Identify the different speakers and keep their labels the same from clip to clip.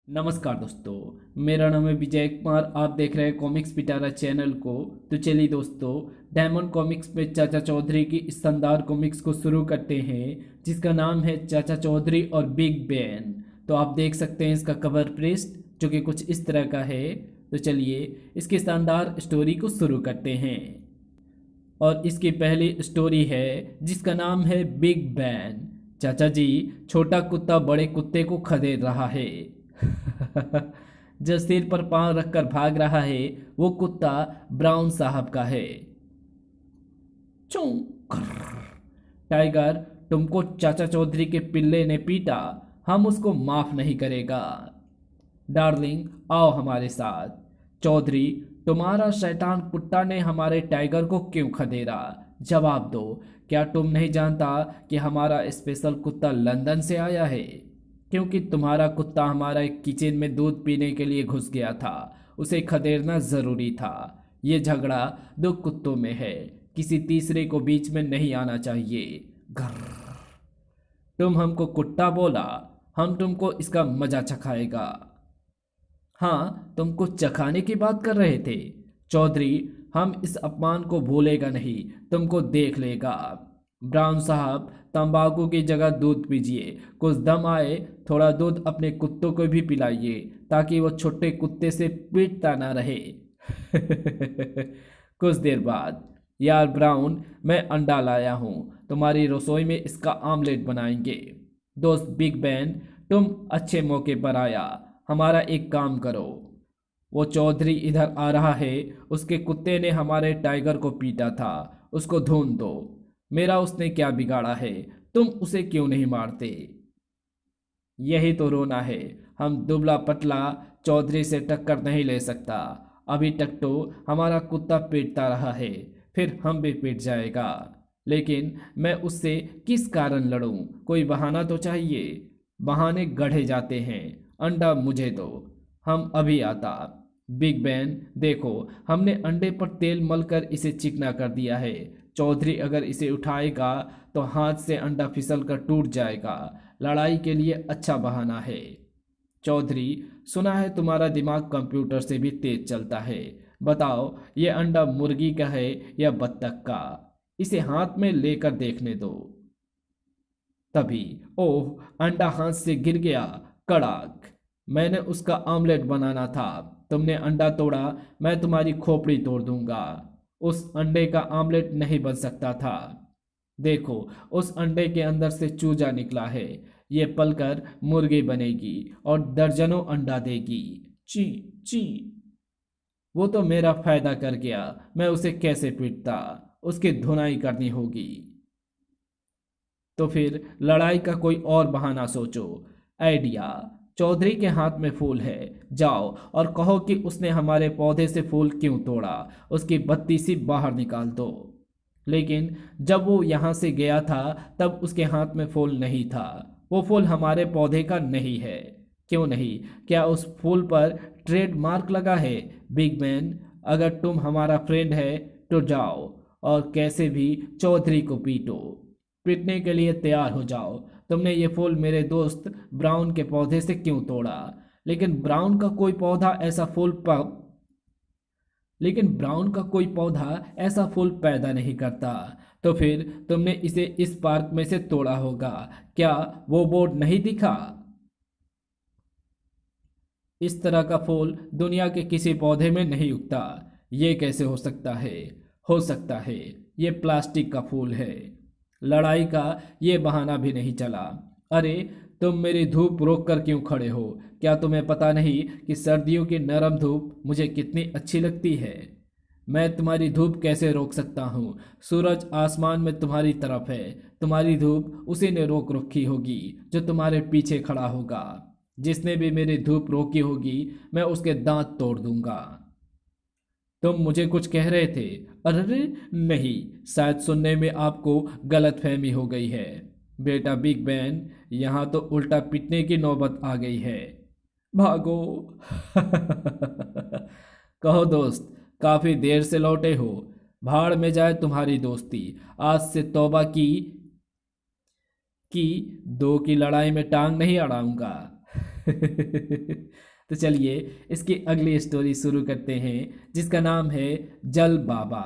Speaker 1: नमस्कार दोस्तों, मेरा नाम है विजय कुमार। आप देख रहे हैं कॉमिक्स पिटारा चैनल को। तो चलिए दोस्तों, डायमंड कॉमिक्स में चाचा चौधरी की इस शानदार कॉमिक्स को शुरू करते हैं, जिसका नाम है चाचा चौधरी और बिग बैन। तो आप देख सकते हैं इसका कवर पृष्ठ, जो कि कुछ इस तरह का है। तो चलिए इसकी शानदार स्टोरी को शुरू करते हैं। और इसकी पहली स्टोरी है जिसका नाम है बिग बैन। चाचा जी, छोटा कुत्ता बड़े कुत्ते को खदेड़ रहा है। जो सिर पर पांव रखकर भाग रहा है, वो कुत्ता ब्राउन साहब का है। चू टाइगर, तुमको चाचा चौधरी के पिल्ले ने पीटा, हम उसको माफ नहीं करेगा। डार्लिंग, आओ हमारे साथ। चौधरी, तुम्हारा शैतान कुत्ता ने हमारे टाइगर को क्यों खदेड़ा? जवाब दो। क्या तुम नहीं जानता कि हमारा स्पेशल कुत्ता लंदन से आया है? क्योंकि तुम्हारा कुत्ता हमारा किचन में दूध पीने के लिए घुस गया था, उसे खदेड़ना जरूरी था। ये झगड़ा दो कुत्तों में है, किसी तीसरे को बीच में नहीं आना चाहिए। घर, तुम हमको कुत्ता बोला, हम तुमको इसका मजा चखाएगा। हाँ, तुमको चखाने की बात कर रहे थे। चौधरी, हम इस अपमान को भूलेगा नहीं, तुमको देख लेगा। ब्राउन साहब, तंबाकू की जगह दूध पीजिए, कुछ दम आए, थोड़ा दूध अपने कुत्तों को भी पिलाइए, ताकि वो छोटे कुत्ते से पीटता ना रहे। कुछ देर बाद, यार ब्राउन, मैं अंडा लाया हूँ, तुम्हारी रसोई में इसका आमलेट बनाएंगे। दोस्त बिग बैन, तुम अच्छे मौके पर आया। हमारा एक काम करो, वो चौधरी इधर आ रहा है, उसके कुत्ते ने हमारे टाइगर को पीटा था, उसको ढूंढ दो। मेरा उसने क्या बिगाड़ा है, तुम उसे क्यों नहीं मारते? यही तो रोना है, हम दुबला पतला चौधरी से टक्कर नहीं ले सकता। अभी तक तो हमारा कुत्ता पीटता रहा है, फिर हम भी पीट जाएगा। लेकिन मैं उससे किस कारण लड़ूं? कोई बहाना तो चाहिए। बहाने गढ़े जाते हैं। अंडा मुझे दो, हम अभी आता। बिग बैन, देखो, हमने अंडे पर तेल मलकर इसे चिकना कर दिया है। चौधरी अगर इसे उठाएगा तो हाथ से अंडा फिसल कर टूट जाएगा। लड़ाई के लिए अच्छा बहाना है। चौधरी, सुना है तुम्हारा दिमाग कंप्यूटर से भी तेज चलता है। बताओ, ये अंडा मुर्गी का है या बत्तख का? इसे हाथ में लेकर देखने दो। तभी, ओह, अंडा हाथ से गिर गया। कड़ाक! मैंने उसका आमलेट बनाना था, तुमने अंडा तोड़ा, मैं तुम्हारी खोपड़ी तोड़ दूंगा। उस अंडे का आमलेट नहीं बन सकता था। देखो, उस अंडे के अंदर से चूजा निकला है। ये पलकर मुर्गी बनेगी और दर्जनों अंडा देगी। ची ची। वो तो मेरा फायदा कर गया, मैं उसे कैसे पीटता? उसकी धुनाई करनी होगी। तो फिर लड़ाई का कोई और बहाना सोचो। आइडिया। चौधरी के हाथ में फूल है, जाओ और कहो कि उसने हमारे पौधे से फूल क्यों तोड़ा, उसकी बत्ती सी बाहर निकाल दो। लेकिन जब वो यहाँ से गया था, तब उसके हाथ में फूल नहीं था। वो फूल हमारे पौधे का नहीं है। क्यों नहीं? क्या उस फूल पर ट्रेडमार्क लगा है? बिग मैन, अगर तुम हमारा फ्रेंड है तो जाओ और कैसे भी चौधरी को पीटो। पीटने के लिए तैयार हो जाओ। तुमने ये फूल मेरे दोस्त ब्राउन के पौधे से क्यों तोड़ा? लेकिन ब्राउन का कोई पौधा ऐसा फूल प लेकिन ब्राउन का कोई पौधा ऐसा फूल पैदा नहीं करता। तो फिर तुमने इसे इस पार्क में से तोड़ा होगा। क्या वो बोर्ड नहीं दिखा? इस तरह का फूल दुनिया के किसी पौधे में नहीं उगता। ये कैसे हो सकता है? हो सकता है, ये प्लास्टिक का फूल है। लड़ाई का ये बहाना भी नहीं चला। अरे, तुम मेरी धूप रोक कर क्यों खड़े हो? क्या तुम्हें पता नहीं कि सर्दियों की नरम धूप मुझे कितनी अच्छी लगती है? मैं तुम्हारी धूप कैसे रोक सकता हूँ? सूरज आसमान में तुम्हारी तरफ है, तुम्हारी धूप उसी ने रोक रखी होगी जो तुम्हारे पीछे खड़ा होगा। जिसने भी मेरी धूप रोकी होगी, मैं उसके दांत तोड़ दूंगा। तुम मुझे कुछ कह रहे थे? अरे नहीं, शायद सुनने में आपको गलतफहमी हो गई है। बेटा बिग बैन, यहाँ तो उल्टा पिटने की नौबत आ गई है। भागो! कहो दोस्त, काफी देर से लौटे हो। भाड़ में जाए तुम्हारी दोस्ती। आज से तौबा की दो की लड़ाई में टांग नहीं अड़ाऊंगा। तो चलिए इसकी अगली स्टोरी शुरू करते हैं, जिसका नाम है जल बाबा।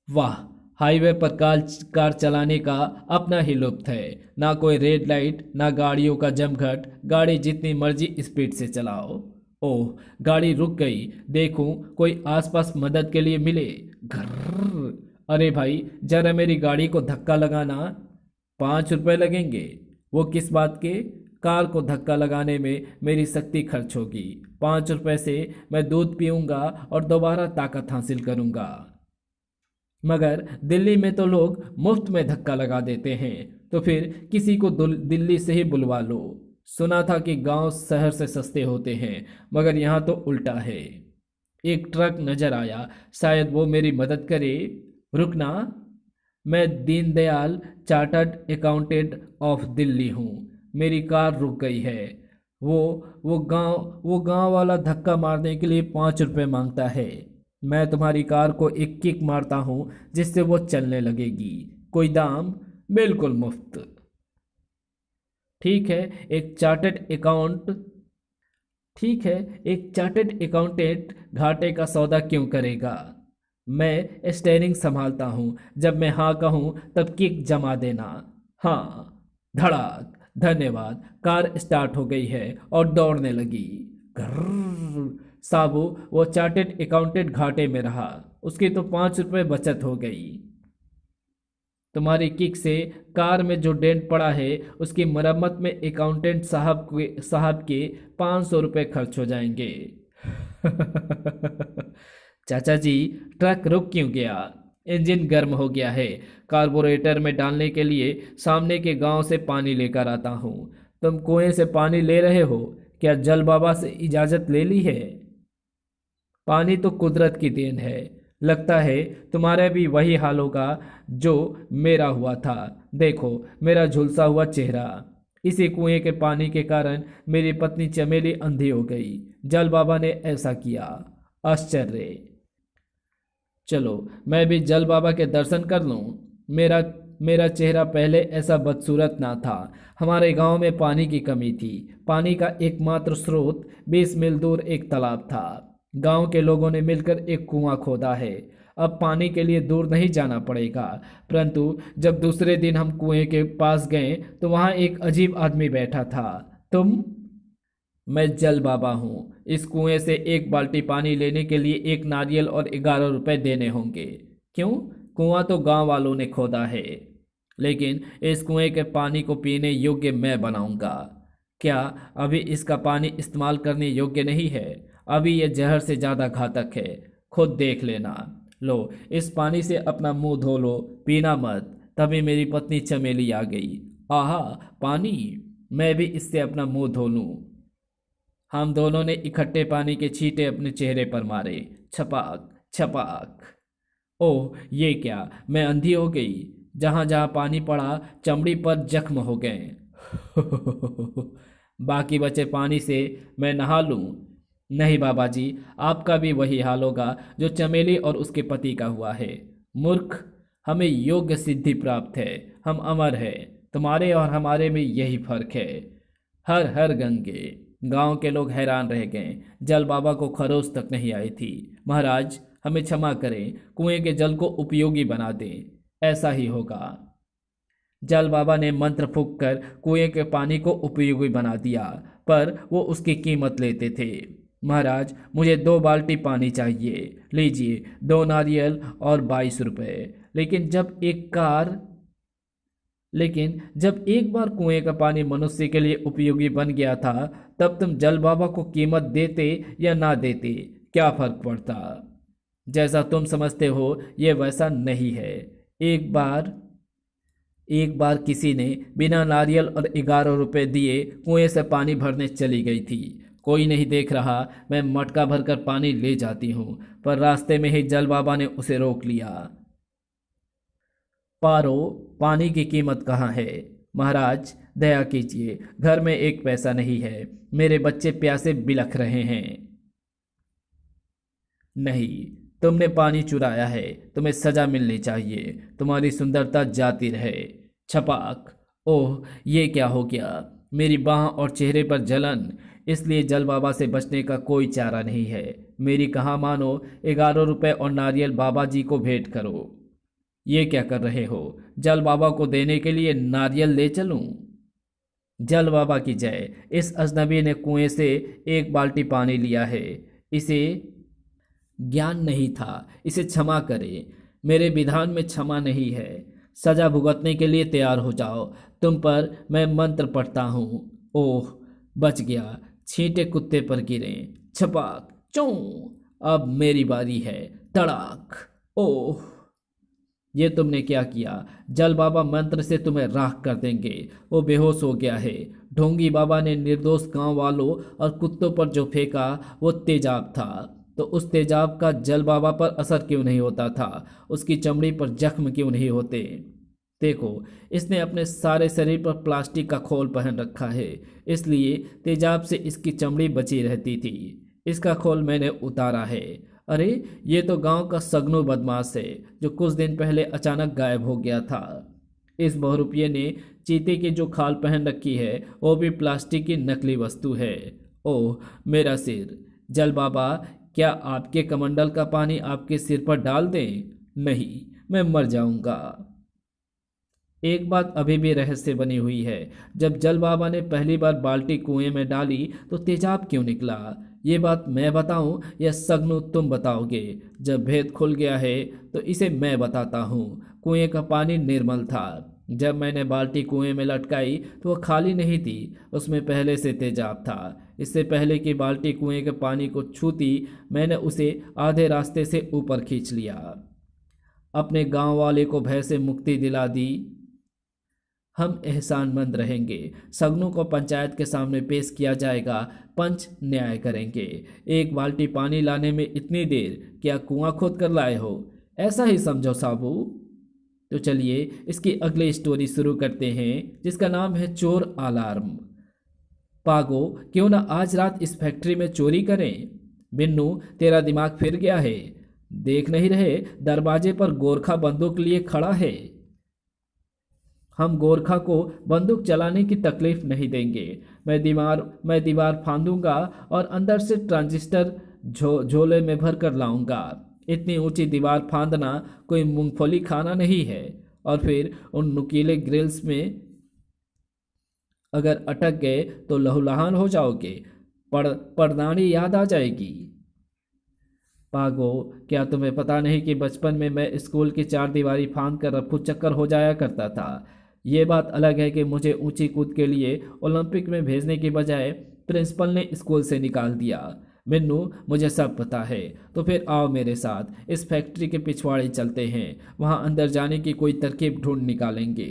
Speaker 1: वाह, हाईवे पर कार चलाने का अपना ही लुत्फ है। ना कोई रेड लाइट, ना गाड़ियों का जमघट, गाड़ी जितनी मर्जी स्पीड से चलाओ। ओह, गाड़ी रुक गई, देखूं कोई आसपास मदद के लिए मिले। घर, अरे भाई जरा मेरी गाड़ी को धक्का लगाना, 5 रुपए लगेंगे। वो किस बात के? कार को धक्का लगाने में मेरी शक्ति खर्च होगी। 5 रुपए से मैं दूध पीऊंगा और दोबारा ताकत हासिल करूंगा। मगर दिल्ली में तो लोग मुफ्त में धक्का लगा देते हैं, तो फिर किसी को दिल्ली से ही बुलवा लो। सुना था कि गांव शहर से सस्ते होते हैं, मगर यहाँ तो उल्टा है। एक ट्रक नजर आया, शायद वो मेरी मदद करे। रुकना, मैं Deendayal chartered accountant of Delhi हूँ। मेरी कार रुक गई है। वो वो गांव वाला धक्का मारने के लिए 5 रुपए मांगता है। मैं तुम्हारी कार को एक किक मारता हूँ जिससे वो चलने लगेगी। कोई दाम? बिल्कुल मुफ्त। ठीक है, एक चार्टर्ड अकाउंटेंट घाटे का सौदा क्यों करेगा? मैं स्टेयरिंग संभालता हूँ, जब मैं हाँ कहूँ तब किक जमा देना। हाँ, धड़ाक, धन्यवाद। कार स्टार्ट हो गई है और दौड़ने लगी। ग्रर्र, साबू, वो चार्टर्ड अकाउंटेंट घाटे में रहा। उसकी तो 5 रुपए बचत हो गई। तुम्हारी किक से कार में जो डेंट पड़ा है उसकी मरम्मत में अकाउंटेंट साहब के 500 रुपए खर्च हो जाएंगे। चाचा जी, ट्रक रुक क्यों गया? इंजन गर्म हो गया है। कार्बोरेटर में डालने के लिए सामने के गांव से पानी लेकर आता हूँ। तुम कुएं से पानी ले रहे हो? क्या जल बाबा से इजाज़त ले ली है? पानी तो कुदरत की देन है। लगता है तुम्हारा भी वही हाल होगा जो मेरा हुआ था। देखो मेरा झुलसा हुआ चेहरा। इसी कुएं के पानी के कारण मेरी पत्नी चमेली अंधी हो गई। जल बाबा ने ऐसा किया। आश्चर्य। चलो मैं भी जल बाबा के दर्शन कर लूं। मेरा मेरा चेहरा पहले ऐसा बदसूरत ना था। हमारे गांव में पानी की कमी थी। पानी का एकमात्र स्रोत 20 मील दूर एक तालाब था। गांव के लोगों ने मिलकर एक कुआं खोदा है। अब पानी के लिए दूर नहीं जाना पड़ेगा। परंतु जब दूसरे दिन हम कुएं के पास गए तो वहां एक अजीब आदमी बैठा था। तुम? मैं जल बाबा हूँ। इस कुएं से 1 बाल्टी पानी लेने के लिए 1 नारियल और 11 रुपए देने होंगे। क्यों? कुआं तो गांव वालों ने खोदा है, लेकिन इस कुएं के पानी को पीने योग्य मैं बनाऊंगा। क्या अभी इसका पानी इस्तेमाल करने योग्य नहीं है? अभी यह जहर से ज़्यादा घातक है। खुद देख लेना। लो, इस पानी से अपना मुंह धो लो, पीना मत। तभी मेरी पत्नी चमेली आ गई। आहा, पानी! मैं भी इससे अपना मुंह धो लूं। हम दोनों ने इकट्ठे पानी के छींटे अपने चेहरे पर मारे। छपाक छपाक। ओह, ये क्या! मैं अंधी हो गई। जहां जहां पानी पड़ा चमड़ी पर जख्म हो गए। बाकी बचे पानी से मैं नहा लूं? नहीं बाबा जी, आपका भी वही हाल होगा जो चमेली और उसके पति का हुआ है। मूर्ख, हमें योग्य सिद्धि प्राप्त है। हम अमर हैं। तुम्हारे और हमारे में यही फर्क है। हर हर गंगे। गांव के लोग हैरान रह गए। जल बाबा को खरोच तक नहीं आई थी। महाराज, हमें क्षमा करें, कुएं के जल को उपयोगी बना दें। ऐसा ही होगा। जल बाबा ने मंत्र फूंक कर कुएं के पानी को उपयोगी बना दिया, पर वो उसकी कीमत लेते थे। महाराज, मुझे 2 बाल्टी पानी चाहिए। लीजिए, 2 नारियल और 22 रुपए। लेकिन जब एक बार कुएं का पानी मनुष्य के लिए उपयोगी बन गया था, तब तुम जल बाबा को कीमत देते या ना देते, क्या फर्क पड़ता? जैसा तुम समझते हो ये वैसा नहीं है। एक बार किसी ने बिना नारियल और 11 रुपए दिए कुएं से पानी भरने चली गई थी। कोई नहीं देख रहा, मैं मटका भरकर पानी ले जाती हूँ, पर रास्ते में ही जल बाबा ने उसे रोक लिया। पारो, पानी की कीमत कहाँ है? महाराज, दया कीजिए, घर में 1 पैसा नहीं है। मेरे बच्चे प्यासे बिलख रहे हैं। नहीं, तुमने पानी चुराया है। तुम्हें सजा मिलनी चाहिए। तुम्हारी सुंदरता जाती रहे। छपाक। ओह, ये क्या हो गया? मेरी बाह और चेहरे पर जलन, इसलिए जल बाबा से बचने का कोई चारा नहीं है। मेरी कहा मानो, 11 रुपए और नारियल बाबा जी को भेंट करो। ये क्या कर रहे हो? जल बाबा को देने के लिए नारियल ले चलूं? जल बाबा की जय। इस अजनबी ने कुएं से 1 बाल्टी पानी लिया है। इसे ज्ञान नहीं था, इसे क्षमा करे। मेरे विधान में क्षमा नहीं है। सजा भुगतने के लिए तैयार हो जाओ। तुम पर मैं मंत्र पढ़ता हूँ। ओह, बच गया। छींटे कुत्ते पर गिरे। छपाक चों। अब मेरी बारी है। तड़ाक। ओह, ये तुमने क्या किया? जल बाबा मंत्र से तुम्हें राख कर देंगे। वो बेहोश हो गया है। ढोंगी बाबा ने निर्दोष गांव वालों और कुत्तों पर जो फेंका वो तेजाब था। तो उस तेजाब का जल बाबा पर असर क्यों नहीं होता था? उसकी चमड़ी पर जख्म क्यों नहीं होते? देखो, इसने अपने सारे शरीर पर प्लास्टिक का खोल पहन रखा है, इसलिए तेजाब से इसकी चमड़ी बची रहती थी। इसका खोल मैंने उतारा है। अरे, ये तो गांव का सगनू बदमाश है जो कुछ दिन पहले अचानक गायब हो गया था। इस बहुरुपिये ने चीते की जो खाल पहन रखी है वो भी प्लास्टिक की नकली वस्तु है। ओह, मेरा सिर। जल बाबा, क्या आपके कमंडल का पानी आपके सिर पर डाल दें? नहीं, मैं मर जाऊंगा। एक बात अभी भी रहस्य बनी हुई है। जब जल बाबा ने पहली बार बाल्टी कुएं में डाली तो तेजाब क्यों निकला? ये बात मैं बताऊं या सगनू तुम बताओगे? जब भेद खुल गया है तो इसे मैं बताता हूँ। कुएं का पानी निर्मल था। जब मैंने बाल्टी कुएं में लटकाई तो वह खाली नहीं थी, उसमें पहले से तेजाब था। इससे पहले कि बाल्टी कुएं के पानी को छूती, मैंने उसे आधे रास्ते से ऊपर खींच लिया। अपने गांव वाले को भय से मुक्ति दिला दी। हम एहसानमंद रहेंगे। सगनों को पंचायत के सामने पेश किया जाएगा। पंच न्याय करेंगे। 1 बाल्टी पानी लाने में इतनी देर? क्या कुआं खोद कर लाए हो? ऐसा ही समझो साबू। तो चलिए इसकी अगली स्टोरी शुरू करते हैं, जिसका नाम है चोर अलार्म। पागो, क्यों ना आज रात इस फैक्ट्री में चोरी करें? बिन्नू, तेरा दिमाग फिर गया है? देख नहीं रहे दरवाजे पर गोरखा बंदूक लिए खड़ा है? हम गोरखा को बंदूक चलाने की तकलीफ नहीं देंगे। मैं दीवार फांदूंगा और अंदर से ट्रांजिस्टर झोले में भर कर लाऊंगा। इतनी ऊंची दीवार फांदना कोई मूंगफली खाना नहीं है। और फिर उन नुकीले ग्रिल्स में अगर अटक गए तो लहूलुहान हो जाओगे। परदानी याद आ जाएगी। पागो, क्या तुम्हें पता नहीं कि बचपन में मैं स्कूल की 4 दीवारी फांद कर रफू चक्कर हो जाया करता था? ये बात अलग है कि मुझे ऊंची कूद के लिए ओलंपिक में भेजने की बजाय प्रिंसिपल ने स्कूल से निकाल दिया। मिन्नू, मुझे सब पता है। तो फिर आओ मेरे साथ, इस फैक्ट्री के पिछवाड़े चलते हैं। वहां अंदर जाने की कोई तरकीब ढूंढ निकालेंगे।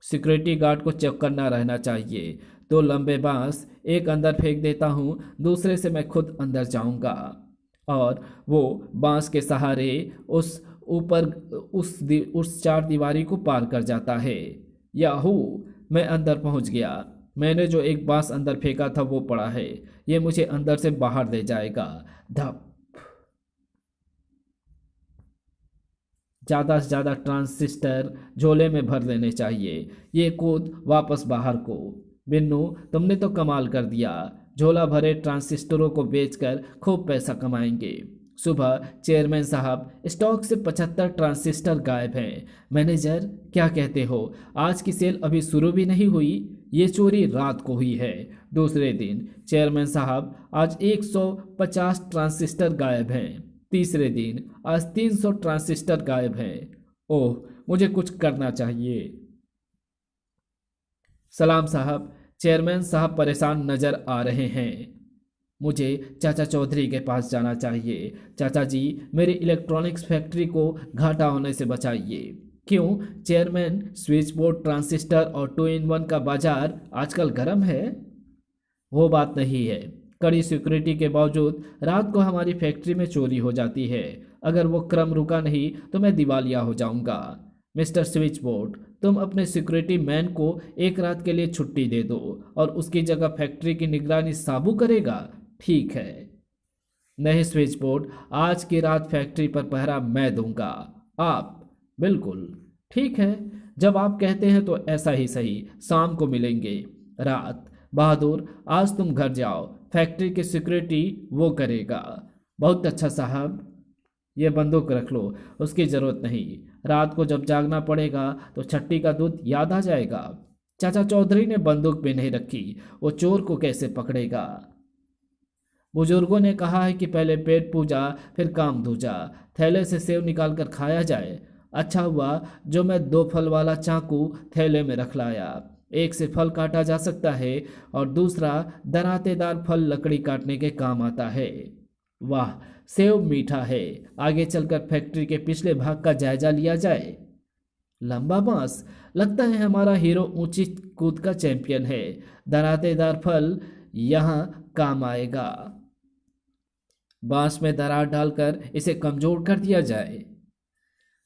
Speaker 1: सिक्योरिटी गार्ड को चौकन्ना ना रहना चाहिए। 2 लंबे बांस, एक अंदर फेंक देता हूँ, दूसरे से मैं खुद अंदर जाऊंगा और वो बांस के सहारे उस ऊपर उस 4 दीवारी को पार कर जाता है। याहू, मैं अंदर पहुंच गया। मैंने जो एक बांस अंदर फेंका था वो पड़ा है। ये मुझे अंदर से बाहर ले जाएगा। धप। ज़्यादा से ज़्यादा ट्रांजिस्टर झोले में भर लेने चाहिए। ये कूद वापस बाहर को। बिन्नू, तुमने तो कमाल कर दिया। झोला भरे ट्रांजिस्टरों को बेचकर खूब पैसा कमाएंगे। सुबह चेयरमैन साहब, स्टॉक से 75 ट्रांजिस्टर गायब हैं। मैनेजर, क्या कहते हो? आज की सेल अभी शुरू भी नहीं हुई। ये चोरी रात को हुई है। दूसरे दिन, चेयरमैन साहब, आज 150 ट्रांजिस्टर गायब हैं। तीसरे दिन, आज 300 ट्रांजिस्टर गायब हैं। ओह, मुझे कुछ करना चाहिए। सलाम साहब। चेयरमैन साहब परेशान नजर आ रहे हैं। मुझे चाचा चौधरी के पास जाना चाहिए। चाचा जी, मेरी इलेक्ट्रॉनिक्स फैक्ट्री को घाटा होने से बचाइए। क्यों चेयरमैन? स्विच बोर्ड, ट्रांजिस्टर और 2 in 1 का बाजार आजकल गर्म है। वो बात नहीं है। कड़ी सिक्योरिटी के बावजूद रात को हमारी फैक्ट्री में चोरी हो जाती है। अगर वो क्रम रुका नहीं तो मैं दिवालिया हो जाऊंगा। मिस्टर स्विच बोर्ड, तुम अपने सिक्योरिटी मैन को एक रात के लिए छुट्टी दे दो और उसकी जगह फैक्ट्री की निगरानी साबू करेगा। ठीक है। नहीं स्विच बोर्ड, आज की रात फैक्ट्री पर पहरा मैं दूंगा। आप? बिल्कुल ठीक है, जब आप कहते हैं तो ऐसा ही सही। शाम को मिलेंगे। रात। बहादुर, आज तुम घर जाओ, फैक्ट्री की सिक्योरिटी वो करेगा। बहुत अच्छा साहब। ये बंदूक रख लो, उसकी जरूरत नहीं। रात को जब जागना पड़ेगा तो छट्टी का दूध याद आ जाएगा। चाचा चौधरी ने बंदूक भी नहीं रखी, वो चोर को कैसे पकड़ेगा। बुजुर्गों ने कहा है कि पहले पेट पूजा फिर काम दूजा। थैले से सेव निकाल कर खाया जाए। अच्छा हुआ जो मैं 2 फल वाला चाकू थैले में रख लाया। एक से फल काटा जा सकता है और दूसरा दरातेदार फल लकड़ी काटने के काम आता है। वाह, सेव मीठा है। आगे चलकर फैक्ट्री के पिछले भाग का जायजा लिया जाए। लंबा बांस, लगता है हमारा हीरो ऊंची कूद का चैंपियन है। दरातेदार फल यहाँ काम आएगा। बांस में दरार डालकर इसे कमजोर कर दिया जाए।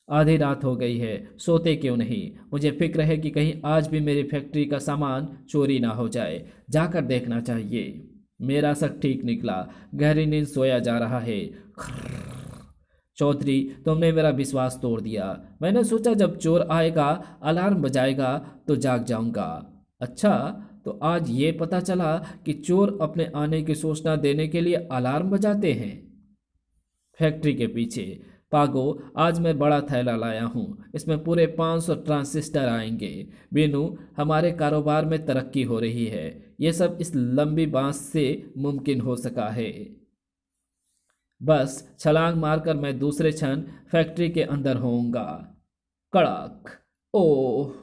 Speaker 1: आधी रात हो गई है, सोते क्यों नहीं। मुझे फिक्र है कि कहीं आज भी मेरी फैक्ट्री का सामान चोरी ना हो जाए। जाकर देखना चाहिए। मेरा शक ठीक निकला। गहरी नींद सोया जा रहा है। चौधरी, तुमने मेरा विश्वास तोड़ दिया। मैंने सोचा जब चोर आएगा, अलार्म बजाएगा तो जाग जाऊंगा। अच्छा, तो आज ये पता चला कि चोर अपने आने की सूचना देने के लिए अलार्म बजाते हैं। फैक्ट्री के पीछे। पागो, आज मैं बड़ा थैला लाया हूँ। इसमें पूरे 500 ट्रांजिस्टर आएंगे। बीनू, हमारे कारोबार में तरक्की हो रही है। ये सब इस लंबी बांस से मुमकिन हो सका है। बस छलांग मारकर मैं दूसरे क्षण फैक्ट्री के अंदर होऊंगा। कड़ाक। ओह,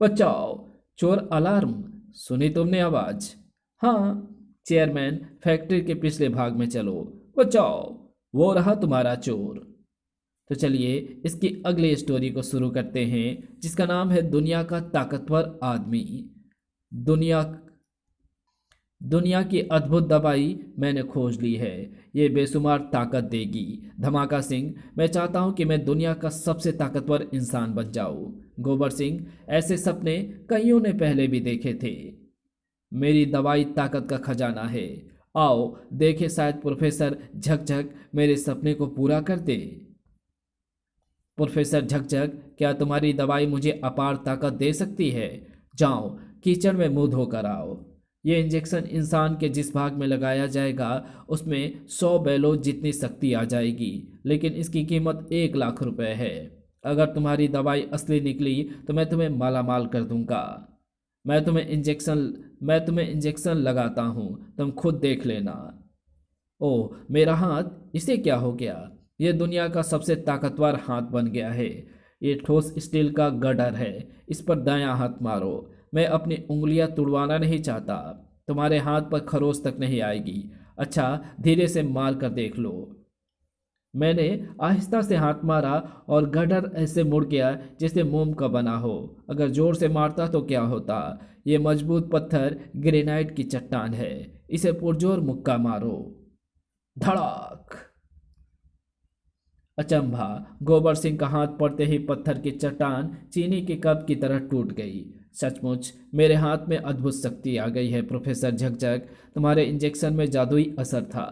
Speaker 1: बचाओ। चोर अलार्म। सुनी तुमने आवाज? हाँ। चेयरमैन, फैक्ट्री के पिछले भाग में चलो। बचाओ, वो रहा तुम्हारा चोर। तो चलिए इसकी अगली स्टोरी को शुरू करते हैं, जिसका नाम है दुनिया का ताकतवर आदमी। दुनिया दुनिया की अद्भुत दवाई मैंने खोज ली है। ये बेशुमार ताकत देगी। धमाका सिंह, मैं चाहता हूं कि मैं दुनिया का सबसे ताकतवर इंसान बन जाऊं। गोबर सिंह, ऐसे सपने कईयों ने पहले भी देखे थे। मेरी दवाई ताकत का खजाना है। आओ देखे, शायद प्रोफेसर झकझक मेरे सपने को पूरा कर दे। प्रोफेसर झकझक, क्या तुम्हारी दवाई मुझे अपार ताकत दे सकती है? जाओ कीचड़ में मुंह धोकर आओ। ये इंजेक्शन इंसान के जिस भाग में लगाया जाएगा उसमें 100 बैलों जितनी शक्ति आ जाएगी, लेकिन इसकी कीमत 1 लाख रुपए है। अगर तुम्हारी दवाई असली निकली तो मैं तुम्हें मालामाल कर दूंगा। मैं तुम्हें इंजेक्शन लगाता हूँ, तुम खुद देख लेना। ओह, मेरा हाथ, इसे क्या हो गया? यह दुनिया का सबसे ताकतवर हाथ बन गया है। ये ठोस स्टील का गडर है। इस पर दायां हाथ मारो। मैं अपनी उंगलियां तुड़वाना नहीं चाहता। तुम्हारे हाथ पर खरोच तक नहीं आएगी। अच्छा, धीरे से मार कर देख लो। मैंने आहिस्ता से हाथ मारा और गडर ऐसे मुड़ गया जैसे मोम का बना हो। अगर जोर से मारता तो क्या होता? ये मजबूत पत्थर ग्रेनाइट की चट्टान है। इसे पुरजोर मुक्का मारो। धड़ाक। अचंभा, गोबर सिंह का हाथ पड़ते ही पत्थर की चट्टान चीनी के कप की तरह टूट गई। सचमुच मेरे हाथ में अद्भुत शक्ति आ गई है प्रोफेसर झकझक। तुम्हारे इंजेक्शन में जादुई असर था।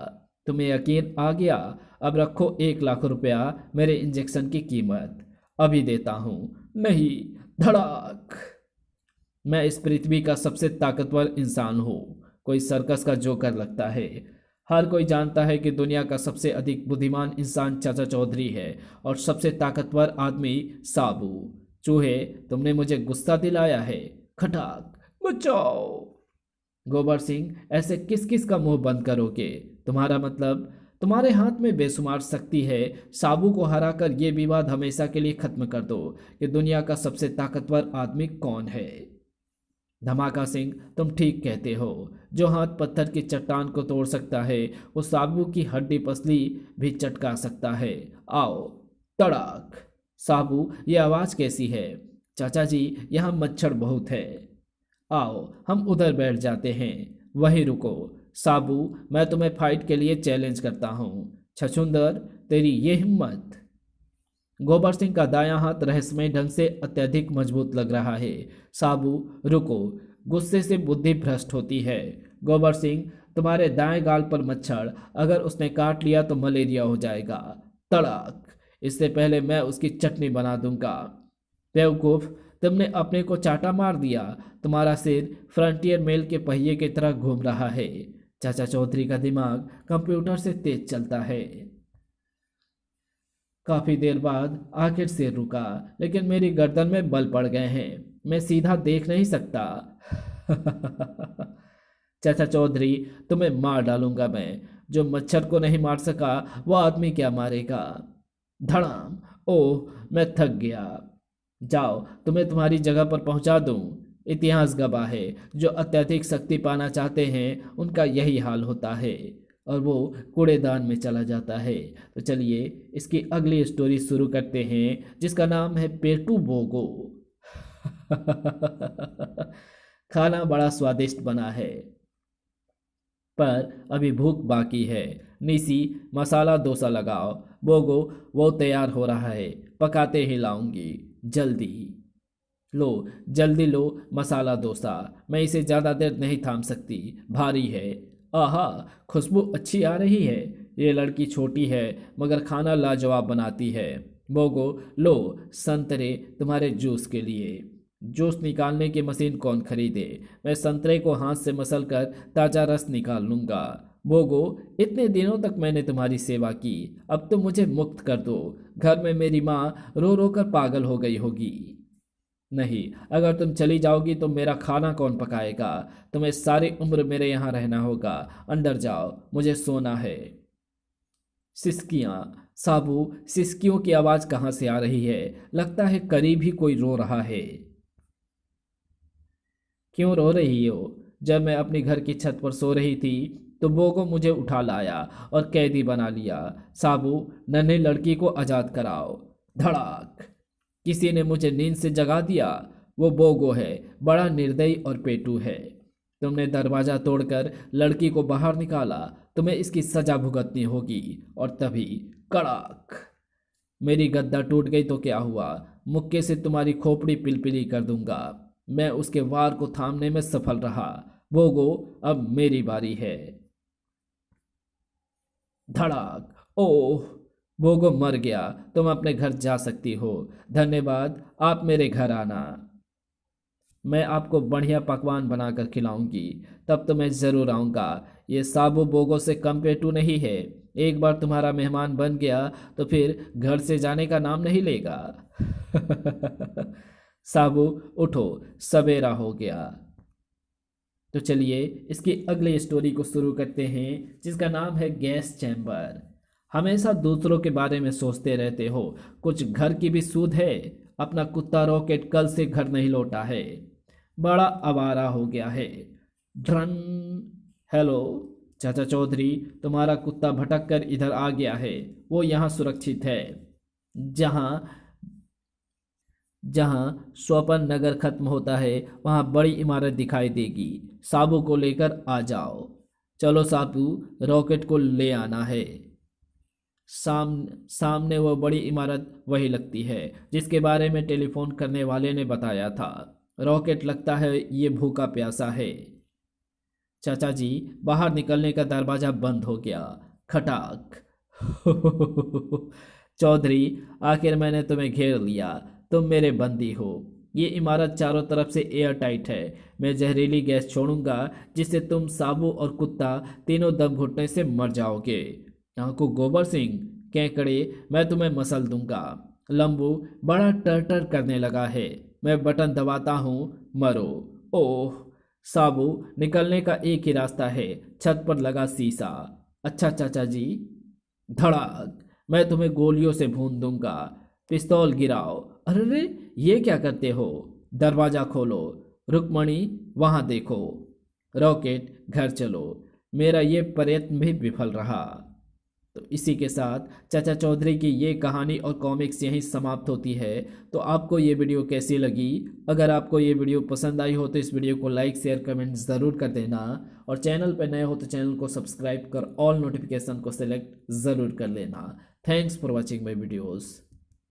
Speaker 1: तुम्हें यकीन आ गया? अब रखो 1 लाख रुपया, मेरे इंजेक्शन की कीमत। अभी देता हूँ। नहीं। धड़ाक। मैं इस पृथ्वी का सबसे ताकतवर इंसान हूँ। कोई सर्कस का जोकर लगता है। हर कोई जानता है कि दुनिया का सबसे अधिक बुद्धिमान इंसान चाचा चौधरी है और सबसे ताकतवर आदमी साबू। चूहे, तुमने मुझे गुस्सा दिलाया है। खटाक। बचाओ। गोबर सिंह, ऐसे किस किस का मुंह बंद करोगे? तुम्हारा मतलब? तुम्हारे हाथ में बेशुमार शक्ति है। साबू को हराकर ये विवाद हमेशा के लिए खत्म कर दो कि दुनिया का सबसे ताकतवर आदमी कौन है। धमाका सिंह, तुम ठीक कहते हो। जो हाथ पत्थर की चट्टान को तोड़ सकता है वो साबू की हड्डी पसली भी चटका सकता है। आओ। तड़ाक। साबू, ये आवाज़ कैसी है? चाचा जी, यहाँ मच्छर बहुत है। आओ हम उधर बैठ जाते हैं। वहीं रुको। साबू, मैं तुम्हें फाइट के लिए चैलेंज करता हूँ। छछुंदर, तेरी ये हिम्मत? गोबर सिंह का दायां हाथ रहस्यमय ढंग से अत्यधिक मजबूत लग रहा है। साबू, रुको। गुस्से से बुद्धि भ्रष्ट होती है। गोबर सिंह, तुम्हारे दाएं गाल पर मच्छर, अगर उसने काट लिया तो मलेरिया हो जाएगा। तड़ाक। इससे पहले मैं उसकी चटनी बना दूंगा। बेवकूफ, तुमने अपने को चाटा मार दिया। तुम्हारा सिर फ्रंटियर मेल के पहिए की तरह घूम रहा है। चाचा चौधरी का दिमाग कंप्यूटर से तेज चलता है। काफी देर बाद आखिर सिर रुका, लेकिन मेरी गर्दन में बल पड़ गए हैं। मैं सीधा देख नहीं सकता। चाचा चौधरी, तुम्हें मार डालूंगा मैं। जो मच्छर को नहीं मार सका वो आदमी क्या मारेगा। धड़ाम। ओह, मैं थक गया। जाओ, तुम्हें तुम्हारी जगह पर पहुंचा दूं। इतिहास गवाह है, जो अत्यधिक शक्ति पाना चाहते हैं उनका यही हाल होता है, और वो कूड़ेदान में चला जाता है। तो चलिए इसकी अगली स्टोरी शुरू करते हैं, जिसका नाम है पेटू बोगो। खाना बड़ा स्वादिष्ट बना है, पर अभी भूख बाकी है। निसी, मसाला डोसा लगाओ। बोगो, वो तैयार हो रहा है, पकाते ही लाऊंगी। जल्दी लो, जल्दी लो मसाला डोसा। मैं इसे ज़्यादा देर नहीं थाम सकती, भारी है। आहा, खुशबू अच्छी आ रही है। ये लड़की छोटी है मगर खाना लाजवाब बनाती है। बोगो, लो संतरे तुम्हारे जूस के लिए। जूस निकालने की मशीन कौन खरीदे। मैं संतरे को हाथ से मसल कर ताज़ा रस निकाल लूँगा। बोगो, इतने दिनों तक मैंने तुम्हारी सेवा की, अब तुम मुझे मुक्त कर दो। घर में मेरी माँ रो रो कर पागल हो गई होगी। नहीं, अगर तुम चली जाओगी तो मेरा खाना कौन पकाएगा। तुम्हें सारी उम्र मेरे यहाँ रहना होगा। अंदर जाओ, मुझे सोना है। सिसकियाँ। साबू, सिसकियों की आवाज़ कहाँ से आ रही है। लगता है करीब ही कोई रो रहा है। क्यों रो रही हो। जब मैं अपने घर की छत पर सो रही थी तो बोगो मुझे उठा लाया और कैदी बना लिया। साबू, नन्ही लड़की को आज़ाद कराओ। धड़ाक। किसी ने मुझे नींद से जगा दिया। वो बोगो है, बड़ा निर्दयी और पेटू है। तुमने दरवाज़ा तोड़कर लड़की को बाहर निकाला। तुम्हें इसकी सजा भुगतनी होगी। और तभी कड़ाक। मेरी गद्दा टूट गई तो क्या हुआ, मुक्के से तुम्हारी खोपड़ी पिलपिली कर दूंगा। मैं उसके वार को थामने में सफल रहा। बोगो, अब मेरी बारी है। धड़ाक। ओह, बोगो मर गया। तुम अपने घर जा सकती हो। धन्यवाद, आप मेरे घर आना। मैं आपको बढ़िया पकवान बनाकर खिलाऊंगी। तब तो मैं ज़रूर आऊँगा। ये साबू बोगो से कम पेटू नहीं है। एक बार तुम्हारा मेहमान बन गया तो फिर घर से जाने का नाम नहीं लेगा। साबू, उठो, सवेरा हो गया। तो चलिए इसकी अगली स्टोरी को शुरू करते हैं, जिसका नाम है गैस चैम्बर। हमेशा दूसरों के बारे में सोचते रहते हो, कुछ घर की भी सूध है। अपना कुत्ता रॉकेट कल से घर नहीं लौटा है, बड़ा आवारा हो गया है। ड्रन। हेलो चाचा चौधरी, तुम्हारा कुत्ता भटक कर इधर आ गया है। वो यहाँ सुरक्षित है, जहाँ जहाँ स्वपन नगर खत्म होता है वहाँ बड़ी इमारत दिखाई देगी। साबू को लेकर आ जाओ। चलो साबू, रॉकेट को ले आना है। सामने वो बड़ी इमारत वही लगती है जिसके बारे में टेलीफोन करने वाले ने बताया था। रॉकेट लगता है ये भूखा प्यासा है। चाचा जी, बाहर निकलने का दरवाजा बंद हो गया। खटाक। चौधरी, आखिर मैंने तुम्हें घेर लिया। तुम मेरे बंदी हो। ये इमारत चारों तरफ से एयर टाइट है। मैं जहरीली गैस छोड़ूंगा जिससे तुम, साबू और कुत्ता तीनों दम घुटने से मर जाओगे। आंकू गोबर सिंह, केकड़े, मैं तुम्हें मसल दूंगा। लंबू बड़ा टर करने लगा है। मैं बटन दबाता हूँ, मरो। ओह। साबू, निकलने का एक ही रास्ता है, छत पर लगा शीशा। अच्छा चाचा जी। धड़ाक। मैं तुम्हें गोलियों से भून दूंगा। पिस्तौल गिराओ। अरे, ये क्या करते हो। दरवाजा खोलो। रुक्मणी, वहां देखो। रॉकेट, घर चलो। मेरा ये प्रयत्न भी विफल रहा। तो इसी के साथ चाचा चौधरी की ये कहानी और कॉमिक्स यहीं समाप्त होती है। तो आपको ये वीडियो कैसी लगी। अगर आपको ये वीडियो पसंद आई हो तो इस वीडियो को लाइक शेयर कमेंट ज़रूर कर देना, और चैनल पर नए हो तो चैनल को सब्सक्राइब कर ऑल नोटिफिकेशन को सिलेक्ट ज़रूर कर लेना। Thanks for watching my videos.